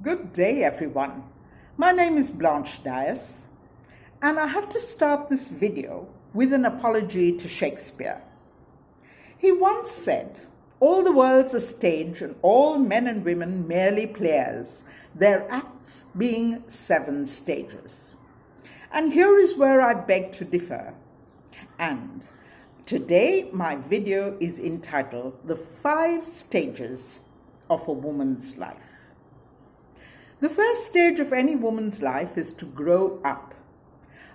Good day, everyone. My name is Blanche Dias, and I have to start this video with an apology to Shakespeare. He once said, "All the world's a stage, and all men and women merely players, their acts being 7 stages." And here is where I beg to differ. And today my video is entitled "The 5 Stages of a Woman's Life." The first stage of any woman's life is to grow up.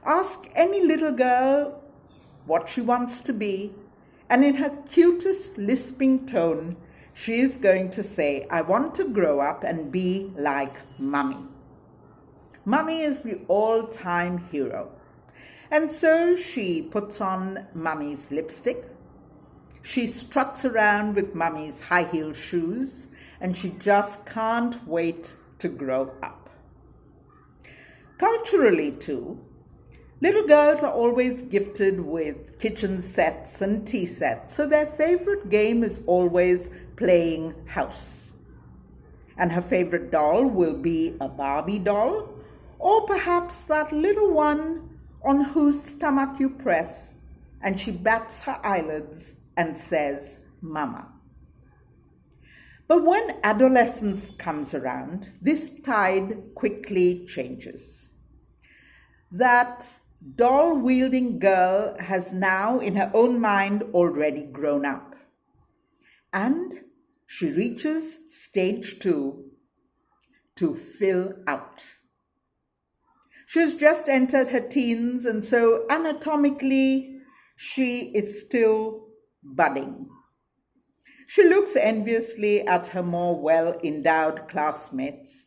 Ask any little girl what she wants to be, and in her cutest lisping tone, she is going to say, "I want to grow up and be like Mummy." Mummy is the all-time hero. And so she puts on Mummy's lipstick, she struts around with Mummy's high-heel shoes, and she just can't wait to grow up. Culturally too, little girls are always gifted with kitchen sets and tea sets, so their favorite game is always playing house. And her favorite doll will be a Barbie doll, or perhaps that little one on whose stomach you press and she bats her eyelids and says, "Mama." But when adolescence comes around, this tide quickly changes. That doll-wielding girl has now, in her own mind, already grown up. And she reaches stage 2, to fill out. She has just entered her teens, and so anatomically, she is still budding. She looks enviously at her more well-endowed classmates,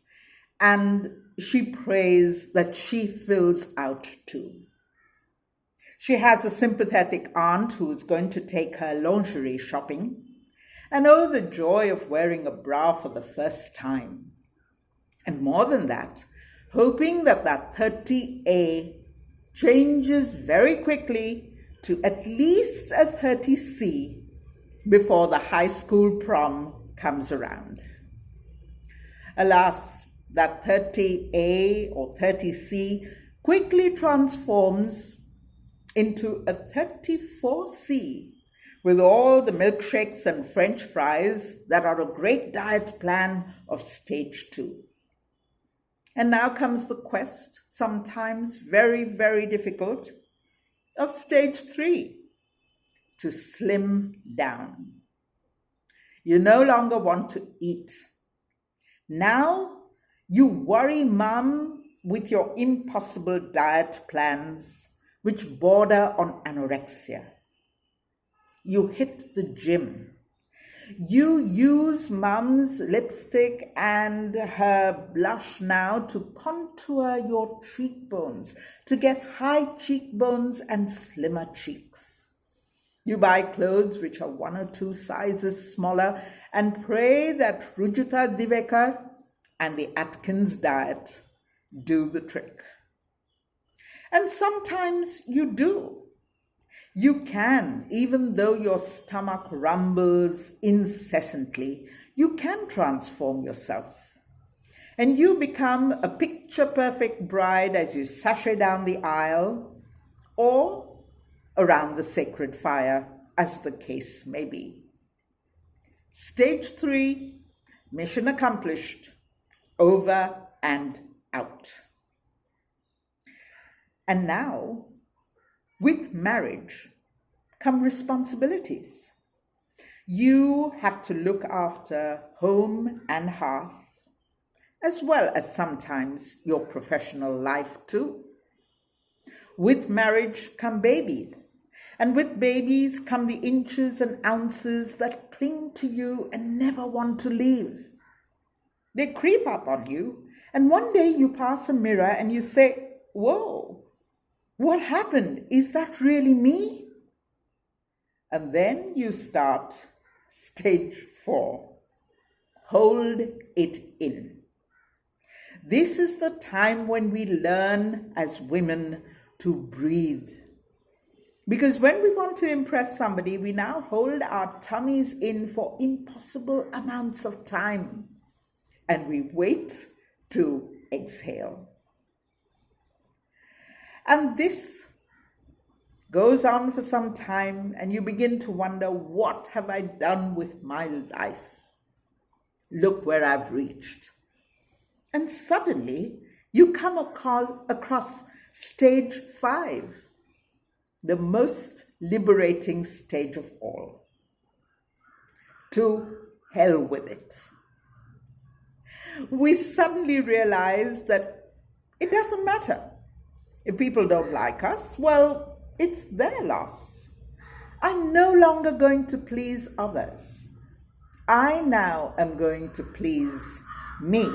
and she prays that she fills out too. She has a sympathetic aunt who is going to take her lingerie shopping, and oh, the joy of wearing a bra for the first time. And more than that, hoping that 30A changes very quickly to at least a 30C before the high school prom comes around. Alas, that 30A or 30C quickly transforms into a 34C with all the milkshakes and French fries that are a great diet plan of stage 2. And now comes the quest, sometimes very, very difficult, of stage 3. To slim down. You no longer want to eat. Now you worry mom with your impossible diet plans, which border on anorexia. You hit the gym. You use mom's lipstick and her blush now to contour your cheekbones, to get high cheekbones and slimmer cheeks. You buy clothes which are 1 or 2 sizes smaller and pray that Rujita Divekar and the Atkins diet do the trick. And sometimes you do. You can, even though your stomach rumbles incessantly, you can transform yourself. And you become a picture-perfect bride as you sashay down the aisle, or around the sacred fire, as the case may be. Stage 3, mission accomplished, over and out. And now, with marriage come responsibilities. You have to look after home and hearth, as well as sometimes your professional life too. With marriage come babies. And with babies come the inches and ounces that cling to you and never want to leave. They creep up on you, and one day you pass a mirror and you say, "Whoa, what happened? Is that really me?" And then you start stage 4. Hold it in. This is the time when we learn as women to breathe. Because when we want to impress somebody, we now hold our tummies in for impossible amounts of time. And we wait to exhale. And this goes on for some time, and you begin to wonder, what have I done with my life? Look where I've reached. And suddenly you come across stage 5, the most liberating stage of all. To hell with it. We suddenly realize that it doesn't matter. If people don't like us, well, it's their loss. I'm no longer going to please others. I now am going to please me.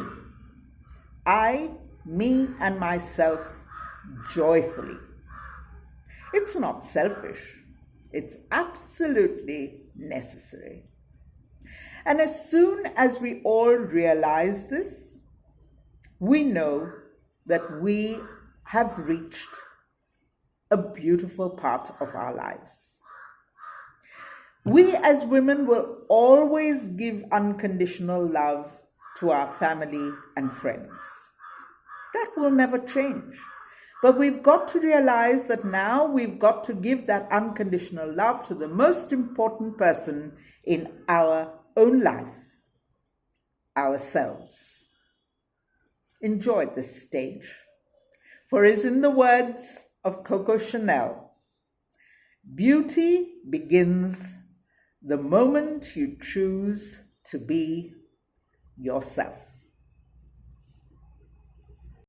I, me, and myself joyfully. It's not selfish. It's absolutely necessary. And as soon as we all realize this, we know that we have reached a beautiful part of our lives. We as women will always give unconditional love to our family and friends. That will never change. But we've got to realize that now we've got to give that unconditional love to the most important person in our own life, ourselves. Enjoy this stage. For as in the words of Coco Chanel, beauty begins the moment you choose to be yourself.